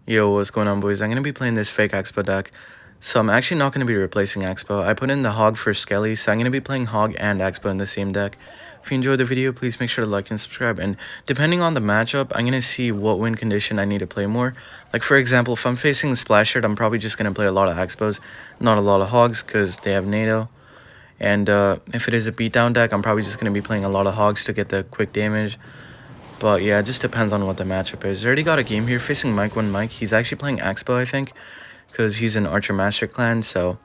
Yo, what's going on, boys? I'm gonna be playing this fake Expo deck. So I'm actually not gonna be replacing Expo. I put in the Hog for Skelly, so I'm gonna be playing Hog and Expo in the same deck. If you enjoyed the video, please make sure to like and subscribe. And depending on the matchup, I'm gonna see what win condition I need to play more. Like for example, if I'm facing Splashed, I'm probably just gonna play a lot of Expos, not a lot of Hogs, because they have NATO. And if it is a beatdown deck, I'm probably just gonna be playing a lot of Hogs to get the quick damage. But yeah, it just depends on what the matchup is. I already got a game here facing Mike. He's actually playing Expo, I think, because he's an Archer Master Clan, so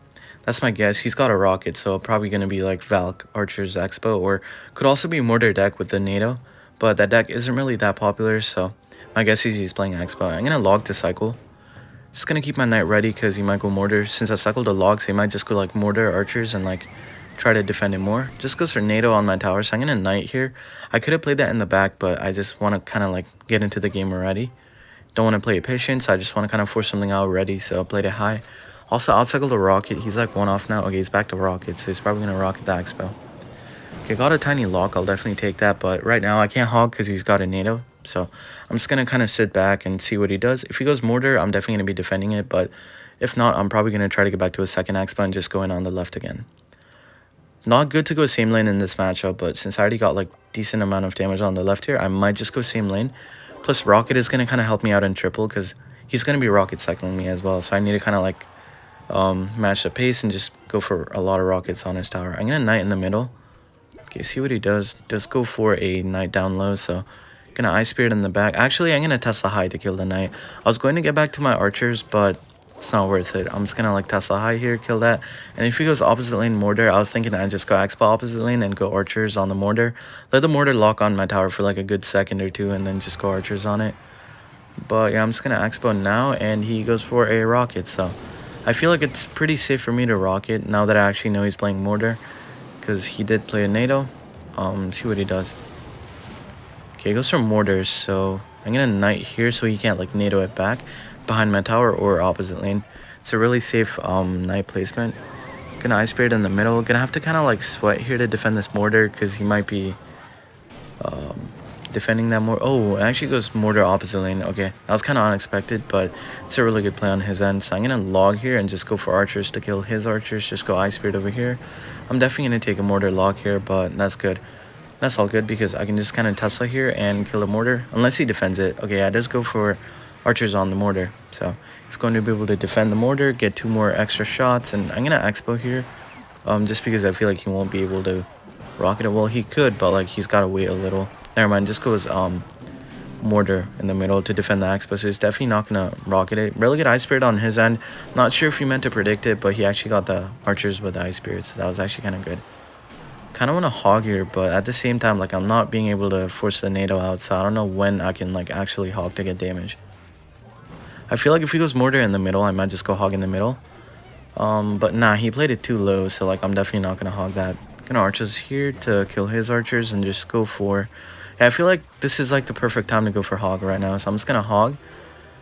that's my guess. He's got a Rocket, so probably going to be like Valk, Archer's Expo, or could also be Mortar deck with the NATO, but that deck isn't really that popular, so my guess is he's playing Expo. I'm going to log to cycle. Just going to keep my knight ready because he might go Mortar. Since I cycled a log, so he might just go like Mortar, Archers, and like try to defend it more. Just goes for NATO on my tower, so I'm going to knight here. I could have played that in the back, but I just want to kind of like get into the game already. Don't want to play it patient, so I just want to kind of force something out already, so I played it high. Also, I'll cycle the Rocket. He's like one off now. Okay, he's back to Rocket, so he's probably going to Rocket the Expo. Okay, got a tiny lock. I'll definitely take that, but right now I can't hog because he's got a NATO. So I'm just going to kind of sit back and see what he does. If he goes Mortar, I'm definitely going to be defending it, but if not, I'm probably going to try to get back to a second Expo and just go in on the left again. Not good to go same lane in this matchup, but since I already got like decent amount of damage on the left here, I might just go same lane. Plus Rocket is going to kind of help me out in triple because he's going to be Rocket cycling me as well. So I need to kind of like match the pace and just go for a lot of Rockets on his tower. I'm going to Knight in the middle. Okay, see what he does. Does go for a Knight down low, so going to Ice Spirit in the back. Actually, I'm going to Tesla High to kill the Knight. I was going to get back to my Archers, but it's not worth it. I'm just gonna like Tesla High here, kill that. And if he goes opposite lane Mortar, I was thinking I'd just go Expo opposite lane and go Archers on the Mortar. Let the Mortar lock on my tower for like a good second or two and then just go Archers on it. But yeah, I'm just gonna Expo now and he goes for a Rocket. So I feel like it's pretty safe for me to Rocket now that I actually know he's playing Mortar. Because he did play a NATO. See what he does. Okay, he goes for Mortar, so I'm gonna Knight here so he can't like NATO it back behind my tower or opposite lane. It's a really safe Knight placement. Gonna Ice Spirit in the middle. Gonna have to kind of like sweat here to defend this Mortar because he might be defending that more. Oh, it actually goes Mortar opposite lane. Okay, that was kind of unexpected, but it's a really good play on his end. So I'm gonna log here and just go for Archers to kill his Archers. Just go Ice Spirit over here. I'm definitely gonna take a Mortar log here, but that's good. That's all good because I can just kind of Tesla here and kill a Mortar unless he defends it. Okay, yeah, does go for Archers on the Mortar, so he's going to be able to defend the Mortar, get 2 more extra shots, and I'm gonna Expo here, just because I feel like he won't be able to rocket it. Well, he could, but like he's gotta wait a little. Never mind, just goes Mortar in the middle to defend the Expo, so he's definitely not gonna rocket it. Really good Ice Spirit on his end. Not sure if he meant to predict it, but he actually got the Archers with the Ice Spirit, so that was actually kind of good. Kind of want to hog here, but at the same time, like I'm not being able to force the NATO out, so I don't know when I can like actually hog to get damage. I feel like if he goes Mortar in the middle, I might just go hog in the middle. But nah, he played it too low, so like I'm definitely not gonna hog that. Gonna Archers here to kill his Archers and just go for. Yeah, I feel like this is like the perfect time to go for hog right now, so I'm just gonna hog.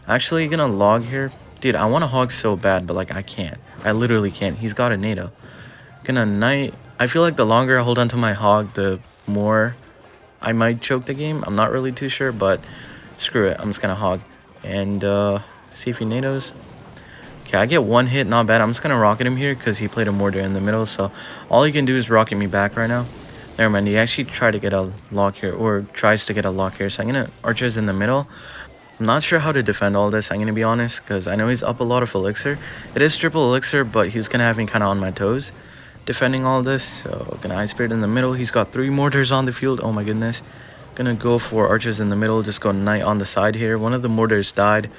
Actually, gonna log here. Dude, I want to hog so bad, but like I can't. I literally can't. He's got a NATO. Gonna Knight. I feel like the longer I hold onto my hog, the more I might choke the game. I'm not really too sure, but screw it. I'm just gonna hog and see if he NATOs. Okay, I get 1 hit, not bad. I'm just gonna rocket him here because he played a Mortar in the middle, so all he can do is rocket me back right now. Never mind, he actually tried to get a lock here, or tries to get a lock here, so I'm gonna Archers in the middle. I'm not sure how to defend all this, I'm gonna be honest, because I know he's up a lot of elixir. It is triple elixir, but he's gonna have me kind of on my toes defending all this, so gonna Ice Spirit in the middle. He's got 3 Mortars on the field. Oh my goodness. Gonna go for Archers in the middle, just go Knight on the side here. One of the Mortars died.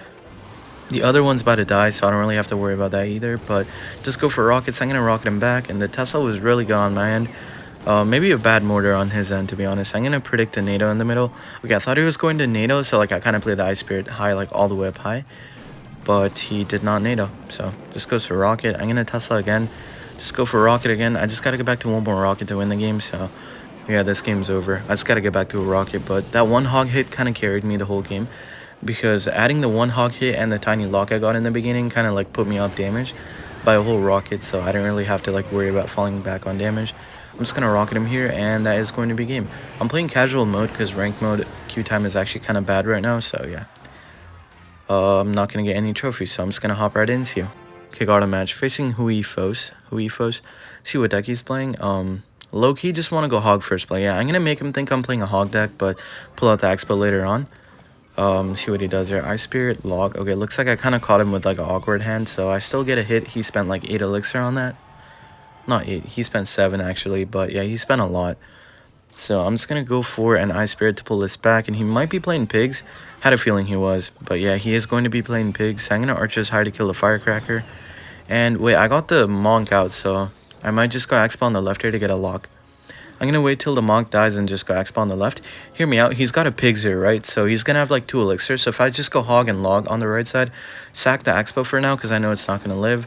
The other one's about to die, so I don't really have to worry about that either, but just go for Rockets. I'm gonna rocket him back, and the Tesla was really good on my end. Maybe a bad Mortar on his end, to be honest. I'm gonna predict a NATO in the middle. Okay, I thought he was going to NATO, so like I kind of played the Ice Spirit high, like all the way up high, but he did not NATO, so just goes for Rocket. I'm gonna Tesla again. Just go for Rocket again. I just got to get back to 1 more Rocket to win the game, so yeah, this game's over. I just got to get back to a Rocket, but that 1 hog hit kind of carried me the whole game because adding the 1 hog hit and the tiny lock I got in the beginning kind of like put me off damage by a whole Rocket, so I didn't really have to like worry about falling back on damage. I'm just going to Rocket him here, and that is going to be game. I'm playing casual mode because rank mode Q time is actually kind of bad right now, so yeah. I'm not gonna get any trophies, so I'm just gonna hop right into you. Okay, got a match facing Hui Fos. See what deck he's playing. Low-key just want to go hog first play. Yeah, I'm gonna make him think I'm playing a hog deck, but pull out the expo later on. See what he does there. Ice Spirit, Log. Okay, looks like I kind of caught him with like an awkward hand, so I still get a hit. He spent like 8 elixir on that. Not 8, he spent 7 actually, but yeah, he spent a lot. So I'm just gonna go for an Ice Spirit to pull this back, and he might be playing pigs. Had a feeling he was, but yeah, he is going to be playing pigs. So I'm gonna Archer's High to kill the Firecracker. And wait, I got the Monk out, so I might just go Expo on the left here to get a lock. I'm gonna wait till the Monk dies and just go Expo on the left. Hear me out, he's got a pigs here, right? So he's gonna have like 2 elixirs. So if I just go hog and log on the right side, sack the Expo for now because I know it's not gonna live.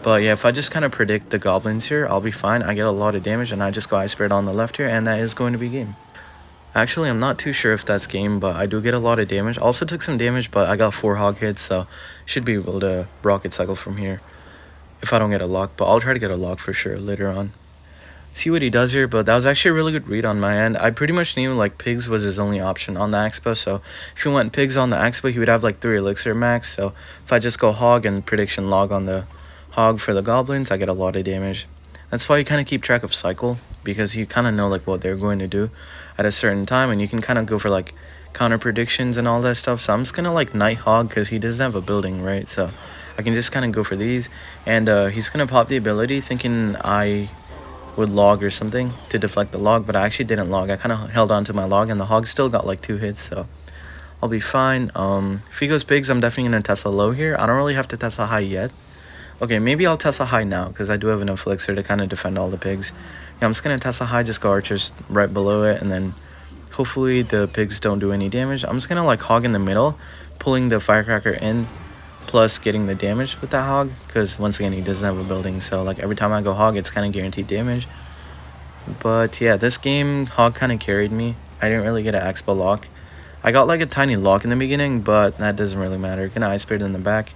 But yeah, if I just kind of predict the goblins here, I'll be fine. I get a lot of damage and I just go Ice Spirit on the left here, and that is going to be game. Actually, I'm not too sure if that's game, but I do get a lot of damage. Also took some damage, but I got 4 hog hits, so should be able to rocket cycle from here if I don't get a lock. But I'll try to get a lock for sure later on. See what he does here, but that was actually a really good read on my end. I pretty much knew like pigs was his only option on the expo, so if he went pigs on the expo, he would have like 3 elixir max. So if I just go hog and prediction log on the hog for the goblins, I get a lot of damage. That's why you kind of keep track of cycle, because you kind of know like what they're going to do at a certain time, and you can kind of go for like counter predictions and all that stuff. So I'm just gonna like night hog because he doesn't have a building, right? So I can just kind of go for these, and he's gonna pop the ability thinking I would log or something to deflect the log, but I actually didn't log. I kind of held on to my log, and the hog still got like 2 hits, so I'll be fine. If he goes pigs, I'm definitely gonna Tesla low here. I don't really have to Tesla high yet. Okay, maybe I'll Tesla high now because I do have enough elixir to kind of defend all the pigs. Yeah, I'm just gonna Tesla high, just go archers right below it, and then hopefully the pigs don't do any damage. I'm just gonna like hog in the middle, pulling the Firecracker in, plus getting the damage with that hog, because once again he doesn't have a building, so like every time I go hog it's kind of guaranteed damage. But yeah, this game hog kind of carried me. I didn't really get an expo lock. I got like a tiny lock in the beginning, but that doesn't really matter. Gonna Ice Spirit in the back.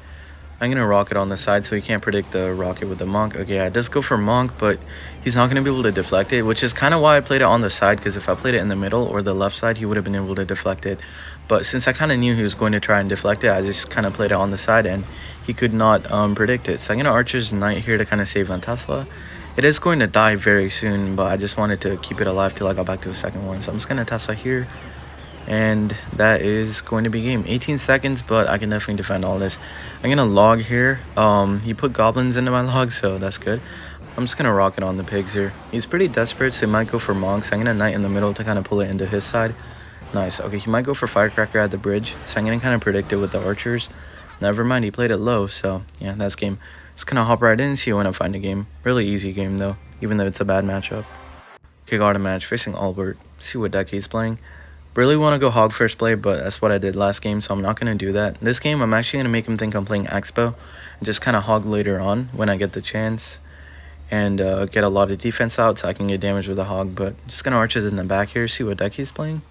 I'm gonna rocket on the side so he can't predict the rocket with the Monk. Okay, I just go for Monk, but he's not gonna be able to deflect it, which is kind of why I played it on the side, because if I played it in the middle or the left side, he would have been able to deflect it. But since I kind of knew he was going to try and deflect it, I just kind of played it on the side, and he could not predict it. So I'm gonna Archer's Knight here to kind of save on Tesla. It is going to die very soon, but I just wanted to keep it alive till I got back to the second one. So I'm just gonna Tesla here, and that is going to be game. 18 seconds, but I can definitely defend all this. I'm gonna log here. He put goblins into my log, so that's good. I'm just gonna rocket on the pigs here. He's pretty desperate, so he might go for monks. I'm gonna knight in the middle to kind of pull it into his side. Nice. Okay, he might go for Firecracker at the bridge, so I'm gonna kind of predict it with the archers. Never mind, he played it low, so yeah, that's game. Just gonna hop right in, see when I find a game. Really easy game though, even though it's a bad matchup. Okay, got a match facing Albert. See what deck he's playing. Really want to go hog first play, but that's what I did last game, so I'm not going to do that. This game, I'm actually going to make him think I'm playing Expo, and just kind of hog later on when I get the chance, and get a lot of defense out so I can get damage with the hog. But just going to arches in the back here, see what deck he's playing.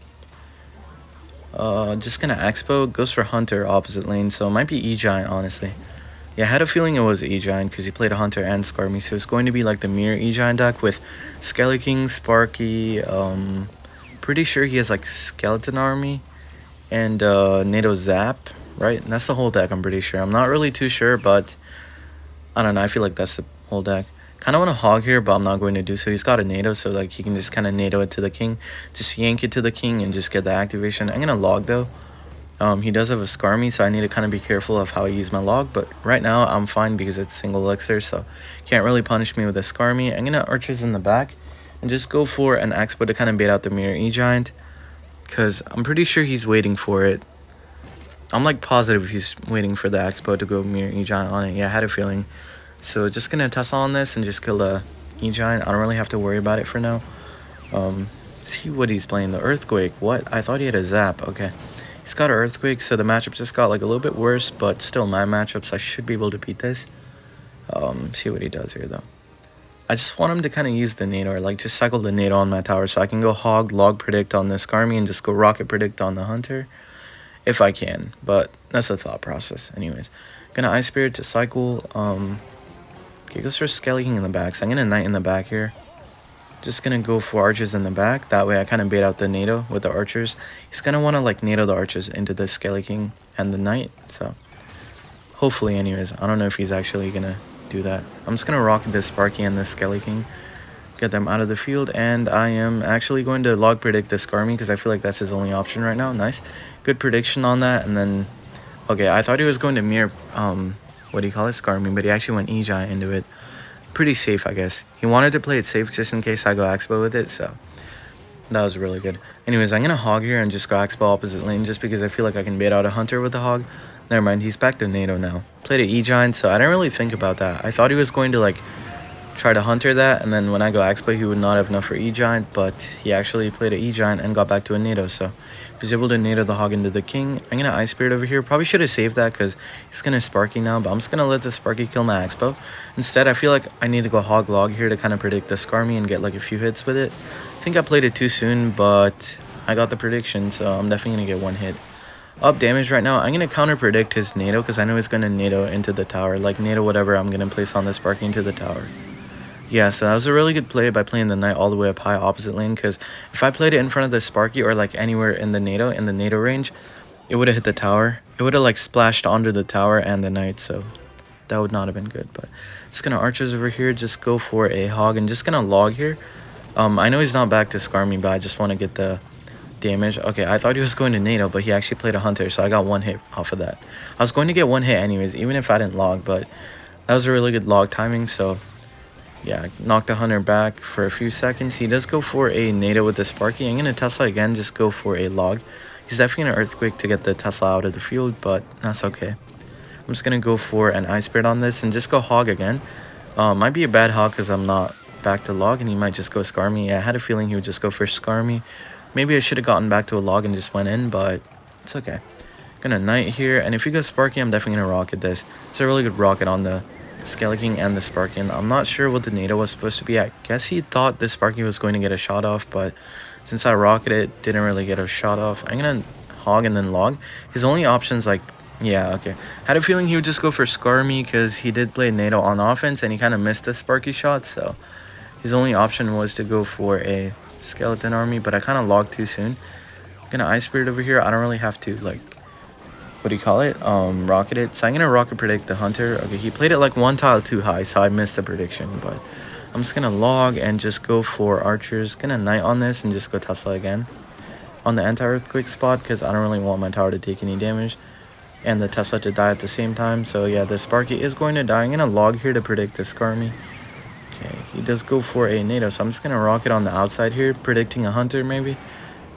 Just going to Expo, goes for Hunter opposite lane, so it might be E-Giant, honestly. Yeah, I had a feeling it was E-Giant because he played a Hunter and Skarmy, so it's going to be like the mirror E-Giant deck with Skelly King, Sparky, pretty sure he has like Skeleton Army and NATO Zap, right? And that's the whole deck, I'm pretty sure. I'm not really too sure, but I don't know. I feel like that's the whole deck. Kind of want to hog here, but I'm not going to do so. He's got a NATO, so like he can just kind of NATO it to the king. Just yank it to the king and just get the activation. I'm going to log though. He does have a Skarmy, so I need to kind of be careful of how I use my log. But right now, I'm fine because it's single elixir, so can't really punish me with a Skarmy. I'm going to archers in the back and just go for an expo to kind of bait out the mirror E-Giant, because I'm pretty sure he's waiting for it. I'm like positive he's waiting for the expo to go mirror E-Giant on it. Yeah, I had a feeling. So just gonna Tesla on this and just kill the E-Giant. I don't really have to worry about it for now. See what he's playing. The Earthquake. What? I thought he had a Zap. Okay. He's got an Earthquake, so the matchup just got like a little bit worse, but still my matchup, so I should be able to beat this. See what he does here though. I just want him to kind of use the NATO, or like just cycle the NATO on my tower, so I can go hog, log predict on the Skarmy, and just go rocket predict on the Hunter, if I can. But that's the thought process. Anyways, gonna Ice Spirit to cycle. Okay, goes for Skelly King in the back, so I'm gonna Knight in the back here. Just gonna go for archers in the back. That way I kind of bait out the NATO with the archers. He's gonna want to like NATO the archers into the Skelly King and the Knight. So hopefully, anyways, I don't know if he's actually gonna do that. I'm just gonna rock this Sparky and the Skelly King, get them out of the field, and I am actually going to log predict the Skarmy because I feel like that's his only option right now. Nice, good prediction on that. And then, okay, I thought he was going to mirror what do you call it, Skarmy, but he actually went E-Giant into it. Pretty safe, I guess. He wanted to play it safe just in case I go Expo with it, so that was really good. Anyways, I'm gonna hog here and just go Expo opposite lane just because I feel like I can bait out a Hunter with the hog. Never mind, he's back to NATO now. Played an E-Giant, so I didn't really think about that. I thought he was going to like try to Hunter that, and then when I go Expo he would not have enough for E-Giant, but he actually played an E-Giant and got back to a NATO, so he was able to NATO the hog into the king. I'm gonna Ice Spirit over here. Probably should have saved that because he's gonna Sparky now, but I'm just gonna let the Sparky kill my Expo. Instead, I feel like I need to go hog log here to kind of predict the Skarmy and get like a few hits with it. I think I played it too soon, but I got the prediction, so I'm definitely gonna get one hit. Up damage right now. I'm gonna counter predict his NATO because I know he's gonna NATO into the tower, like NATO whatever I'm gonna place on the Sparky into the tower. Yeah, so that was a really good play by playing the Knight all the way up high opposite lane, because if I played it in front of the Sparky or like anywhere in the NATO range, it would have hit the tower. It would have like splashed onto the tower and the Knight, so that would not have been good. But just gonna archers over here, just go for a hog and just gonna log here. I know he's not back to Skarmy, but I just want to get the damage. Okay, I thought he was going to NATO, but he actually played a Hunter, so I got one hit off of that. I was going to get one hit anyways, even if I didn't log, but that was a really good log timing, so yeah, knocked the Hunter back for a few seconds. He does go for a NATO with the Sparky. I'm going to Tesla again, just go for a log. He's definitely going to Earthquake to get the Tesla out of the field, but that's okay. I'm just going to go for an Ice Spirit on this and just go hog again. Might be a bad hog because I'm not back to log, and he might just go Skarmy. Yeah, I had a feeling he would just go for Skarmy. Maybe I should have gotten back to a log and just went in, but it's okay. Gonna Knight here, and if he goes Sparky, I'm definitely going to rocket this. It's a really good rocket on the Skelly King and the Sparky, and I'm not sure what the NATO was supposed to be. I guess he thought the Sparky was going to get a shot off, but since I rocketed it, didn't really get a shot off. I'm gonna hog and then log. His only options, like, yeah, okay. Had a feeling he would just go for Skarmy because he did play NATO on offense and he kind of missed the Sparky shot, so his only option was to go for a skeleton army, but I kind of logged too soon. I'm gonna Ice Spirit over here. I don't really have to, like, what do you call it, rocket it. So I'm gonna rocket predict the Hunter. Okay, he played it like one tile too high, so I missed the prediction, but I'm just gonna log and just go for archers. Gonna Knight on this and just go Tesla again on the anti-earthquake spot because I don't really want my tower to take any damage and the Tesla to die at the same time. So yeah, the Sparky is going to die. I'm gonna log here to predict the Skarmy. Okay, he does go for a NATO, so I'm just gonna rocket on the outside here, predicting a Hunter maybe.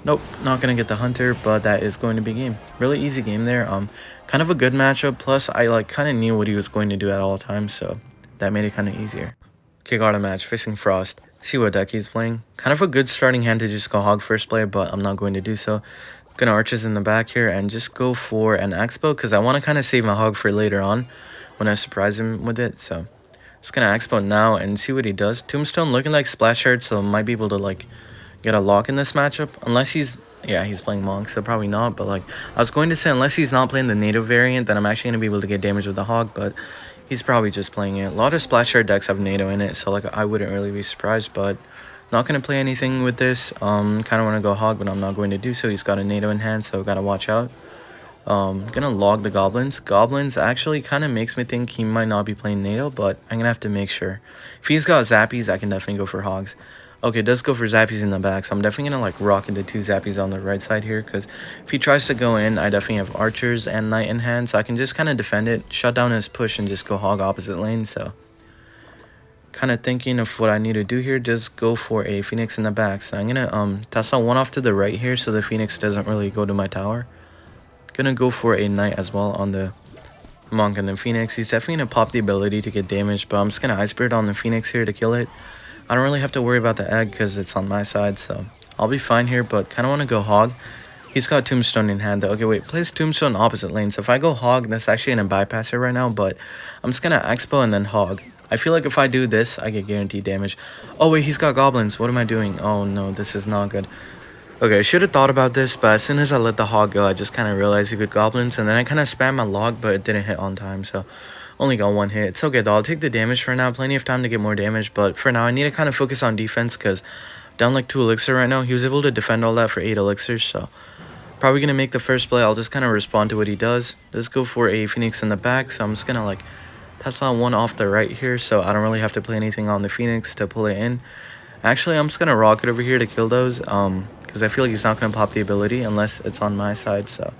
Nope, not gonna get the Hunter, but that is going to be game. Really easy game there. Kind of a good matchup. Plus, I like kind of knew what he was going to do at all times, so that made it kind of easier. Kick out a match facing Frost. See what deck he's playing. Kind of a good starting hand to just go hog first play, but I'm not going to do so. Gonna archers in the back here and just go for an Expo because I want to kind of save my hog for later on when I surprise him with it. So just gonna Expo now and see what he does. Tombstone looking like splash art, so might be able to like get a lock in this matchup unless he's, yeah, he's playing Monk, so probably not. But like I was going to say, unless he's not playing the native variant, then I'm actually going to be able to get damage with the hog, but he's probably just playing it. A lot of splash art decks have NATO in it, so like I wouldn't really be surprised, but not going to play anything with this. Kind of want to go hog, but I'm not going to do so. He's got a NATO in hand, so gotta watch out. Gonna log the goblins. Goblins actually kind of makes me think he might not be playing NATO, but I'm gonna have to make sure. If he's got zappies, I can definitely go for hogs. Okay, does go for zappies in the back, so I'm definitely gonna like rock into 2 zappies on the right side here, because if he tries to go in, I definitely have archers and knight in hand, so I can just kind of defend it, shut down his push, and just go hog opposite lane. So kind of thinking of what I need to do here, just go for a phoenix in the back. So I'm gonna Tesla one off to the right here, so the phoenix doesn't really go to my tower. Gonna go for a knight as well on the monk and the phoenix. He's definitely gonna pop the ability to get damage, but I'm just gonna ice spirit on the phoenix here to kill it. I don't really have to worry about the egg because it's on my side, so I'll be fine here, but kind of want to go hog. He's got tombstone in hand though. Okay, wait, plays tombstone opposite lane, so if I go hog, that's actually gonna bypass it right now, but I'm just gonna expo and then hog. I feel like if I do this, I get guaranteed damage. Oh wait, he's got goblins. What am I doing? Oh no, this is not good. Okay, I should have thought about this, but as soon as I let the hog go, I just kind of realized he could goblins, and then I kind of spammed my log, but it didn't hit on time, so Only got one hit. It's okay though. I'll take the damage for now. Plenty of time to get more damage. But for now, I need to kind of focus on defense because down like 2 elixir right now. He was able to defend all that for 8 elixirs. So probably going to make the first play. I'll just kind of respond to what he does. Let's go for a Phoenix in the back. So I'm just going to like Tesla one off the right here. So I don't really have to play anything on the Phoenix to pull it in. Actually, I'm just going to rocket over here to kill those. Because I feel like he's not going to pop the ability unless it's on my side. So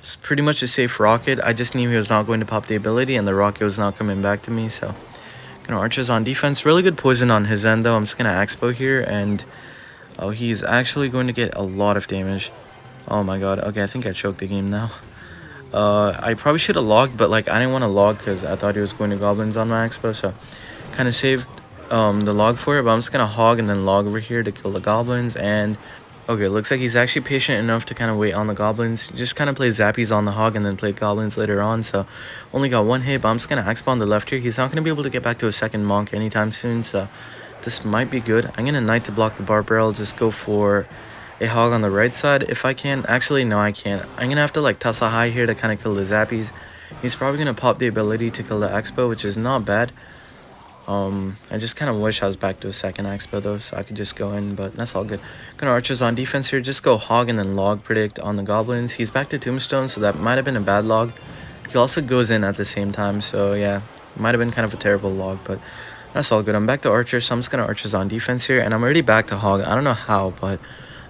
it's pretty much a safe rocket. I just knew he was not going to pop the ability and the rocket was not coming back to me. So gonna archers on defense. Really good poison on his end though. I'm just gonna Expo here and oh, he's actually going to get a lot of damage. Oh my god. Okay, I think I choked the game now. I probably should have logged, but like I didn't want to log because I thought he was going to goblins on my Expo. So kind of saved the log for it, but I'm just gonna hog and then log over here to kill the goblins. And okay, looks like he's actually patient enough to kind of wait on the goblins. Just kind of play zappies on the hog and then play goblins later on. So only got one hit, but I'm just gonna Expo on the left here. He's not gonna be able to get back to a second monk anytime soon, so this might be good. I'm gonna knight to block the bar barrel. Just go for a hog on the right side if I can. Actually, no, I can't. I'm gonna have to like Tesla high here to kind of kill the zappies. He's probably gonna pop the ability to kill the Expo, which is not bad. I just kind of wish I was back to a second Expo though, so I could just go in, but that's all good. Gonna archers on defense here, just go hog and then log predict on the goblins. He's back to tombstone, so that might have been a bad log. He also goes in at the same time, so yeah, might have been kind of a terrible log, but that's all good. I'm back to archers, so I'm just gonna archers on defense here, and I'm already back to hog. I don't know how, but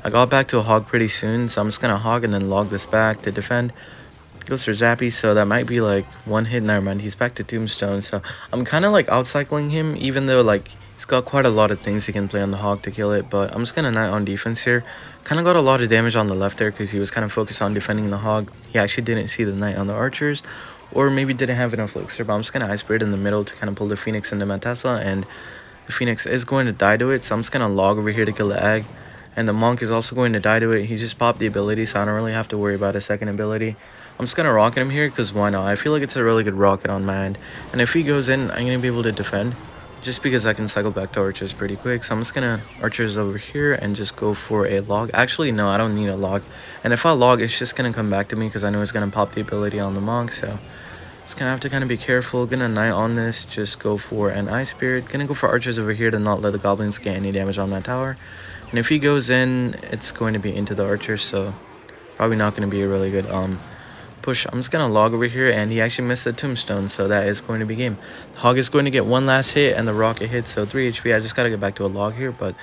I got back to a hog pretty soon, so I'm just gonna hog and then log this back to defend. Goes for Zappy, so that might be like one hit. Never mind, he's back to Tombstone, so I'm kind of like outcycling him, even though like he's got quite a lot of things he can play on the hog to kill it. But I'm just gonna knight on defense here. Kind of got a lot of damage on the left there because he was kind of focused on defending the hog. He actually didn't see the knight on the archers, or maybe didn't have enough elixir. But I'm just gonna Ice Spirit in the middle to kind of pull the Phoenix into my Tesla, and the Phoenix is going to die to it, so I'm just gonna log over here to kill the egg. And the monk is also going to die to it. He just popped the ability, so I don't really have to worry about a second ability. I'm just gonna rocket him here because why not? I feel like it's a really good rocket on my end. And if he goes in, I'm gonna be able to defend just because I can cycle back to archers pretty quick. So I'm just gonna archers over here and just go for a log. Actually, no, I don't need a log. And if I log, it's just gonna come back to me because I know it's gonna pop the ability on the monk. So just gonna have to kind of be careful. Gonna knight on this, just go for an Ice Spirit. Gonna go for archers over here to not let the goblins get any damage on my tower. And if he goes in, it's going to be into the archers, so probably not going to be a really good push. I'm just going to log over here, and he actually missed the tombstone, so that is going to be game. The hog is going to get one last hit, and the rocket hits, so 3 HP. I just got to get back to a log here, but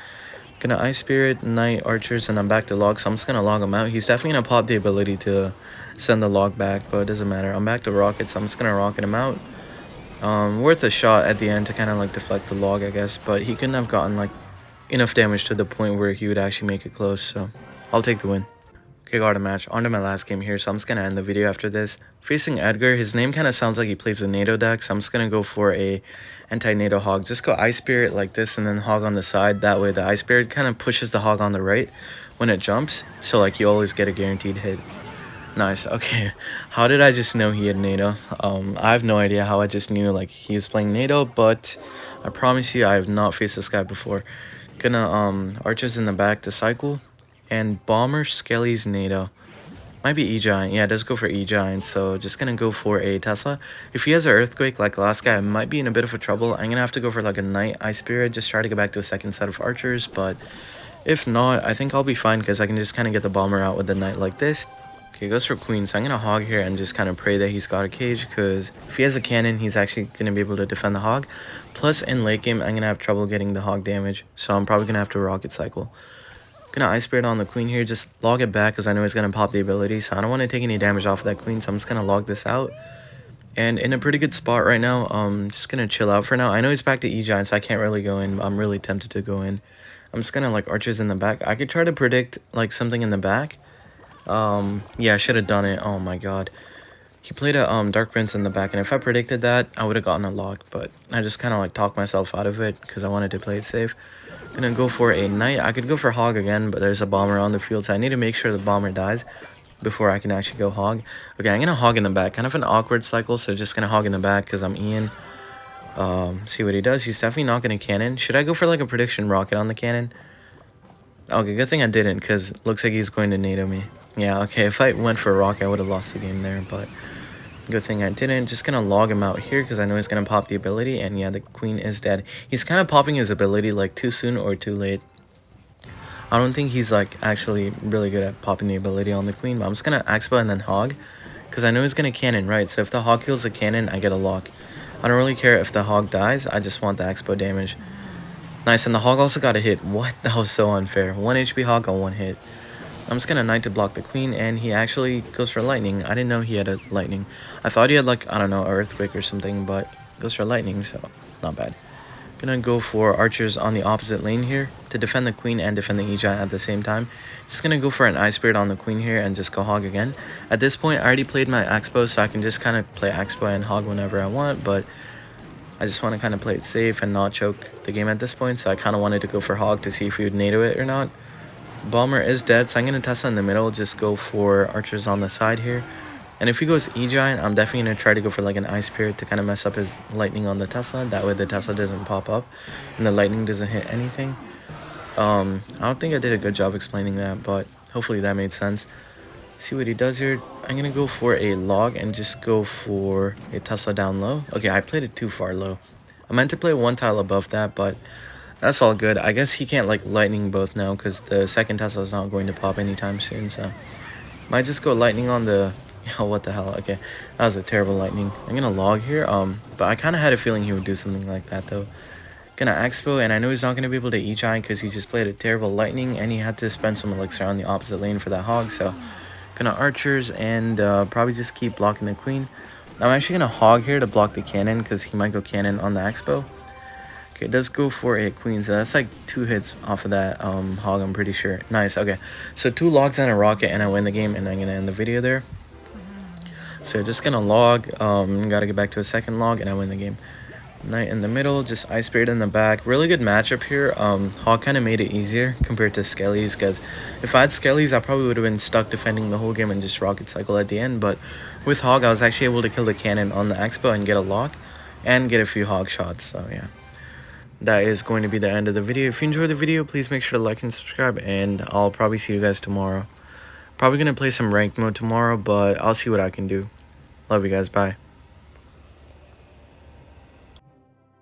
gonna Ice Spirit, Knight, Archers, and I'm back to log, so I'm just going to log him out. He's definitely going to pop the ability to send the log back, but it doesn't matter. I'm back to rocket, so I'm just going to rocket him out. Worth a shot at the end to kind of like deflect the log, I guess, but he couldn't have gotten like enough damage to the point where he would actually make it close, so I'll take the win. Okay, got a match. On to my last game here, so I'm just gonna end the video after this. Facing Edgar, his name kind of sounds like he plays a NATO deck, so I'm just gonna go for a anti-NATO hog. Just go Ice Spirit like this and then hog on the side. That way the Ice Spirit kind of pushes the hog on the right when it jumps, so like you always get a guaranteed hit. Nice. Okay, how did I just know he had NATO? I have no idea how I just knew like he was playing NATO, but I promise you I have not faced this guy before. Gonna archers in the back to cycle, and bomber Skelly's NATO. Might be E-Giant. Yeah, it does go for E-Giant, so just gonna go for a Tesla. If he has an Earthquake like last guy, I might be in a bit of a trouble. I'm gonna have to go for like a Knight Ice Spirit, just try to get back to a second set of archers, but if not, I think I'll be fine because I can just kind of get the bomber out with the Knight like this. Okay, goes for Queen, so I'm gonna hog here and just kind of pray that he's got a cage, because if he has a cannon, he's actually gonna be able to defend the hog. Plus, in late game, I'm gonna have trouble getting the hog damage, so I'm probably gonna have to rocket cycle. Gonna Ice Spirit on the Queen here, just log it back because I know he's gonna pop the ability, so I don't want to take any damage off of that Queen, so I'm just gonna log this out. And in a pretty good spot right now, just gonna chill out for now. I know he's back to E-Giant, so I can't really go in. I'm really tempted to go in. I'm just gonna like archers in the back. I could try to predict like something in the back. Yeah, I should have done it. Oh my god. He played a Dark Prince in the back, and if I predicted that, I would have gotten a lock, but I just kind of like talked myself out of it because I wanted to play it safe. Gonna go for a Knight. I could go for Hog again, but there's a bomber on the field, so I need to make sure the bomber dies before I can actually go Hog. Okay, I'm gonna Hog in the back. Kind of an awkward cycle, so just gonna Hog in the back because I'm Ian. See what he does. He's definitely not gonna cannon. Should I go for like a prediction rocket on the cannon? Okay, good thing I didn't, because looks like he's going to NATO me. Yeah, okay, if I went for a rock, I would have lost the game there, but Good thing I didn't. Just gonna log him out here because I know he's gonna pop the ability. And yeah, the queen is dead. He's kind of popping his ability like too soon or too late. I don't think he's like actually really good at popping the ability on the queen. But I'm just gonna Expo and then Hog because I know he's gonna cannon, right? So if the Hog kills the cannon, I get a lock. I don't really care if the Hog dies. I just want the Expo damage. Nice, and the Hog also got a hit. What? That was so unfair. 1 HP Hog on 1 hit. I'm just gonna Knight to block the queen, and he actually goes for lightning. I didn't know he had a lightning. I thought he had like, I don't know, earthquake or something, but goes for lightning, so not bad. Gonna go for archers on the opposite lane here to defend the queen and defend the E-Giant at the same time. Just gonna go for an Ice Spirit on the queen here and just go Hog again. At this point, I already played my Expo, so I can just kind of play Expo and Hog whenever I want, but I just want to kind of play it safe and not choke the game at this point, so I kind of wanted to go for Hog to see if he would NATO it or not. Bomber is dead, so I'm going to Tesla in the middle, just go for archers on the side here. And if he goes E-Giant, I'm definitely going to try to go for like an Ice Spirit to kind of mess up his lightning on the Tesla. That way the Tesla doesn't pop up and the lightning doesn't hit anything. I don't think I did a good job explaining that, but hopefully that made sense. See what he does here. I'm going to go for a log and just go for a Tesla down low. Okay, I played it too far low. I meant to play one tile above that, but that's all good. I guess he can't like lightning both now because the second Tesla is not going to pop anytime soon. So might just go lightning on the... Oh, what the hell? Okay, that was a terrible lightning. I'm gonna log here. But I kind of had a feeling he would do something like that though. Gonna Expo, and I know he's not gonna be able to E-Giant because he just played a terrible lightning, and he had to spend some elixir on the opposite lane for that Hog. So gonna archers and probably just keep blocking the queen. I'm actually gonna Hog here to block the cannon because he might go cannon on the Expo. Okay, it does go for a queen, so that's like 2 hits off of that Hog, I'm pretty sure. Nice, okay. So 2 logs and a rocket, and I win the game, and I'm gonna end the video there. So just gonna log, gotta get back to a second log, and I win the game. Knight in the middle, just Ice Spirit in the back. Really good matchup here. Hog kind of made it easier compared to Skelly's, because if I had Skelly's, I probably would have been stuck defending the whole game and just rocket cycle at the end. But with Hog, I was actually able to kill the cannon on the Expo and get a lock and get a few Hog shots. So yeah, that is going to be the end of the video. If you enjoyed the video, please make sure to like and subscribe, and I'll probably see you guys tomorrow. Probably gonna play some ranked mode tomorrow, but I'll see what I can do. Love you guys. Bye.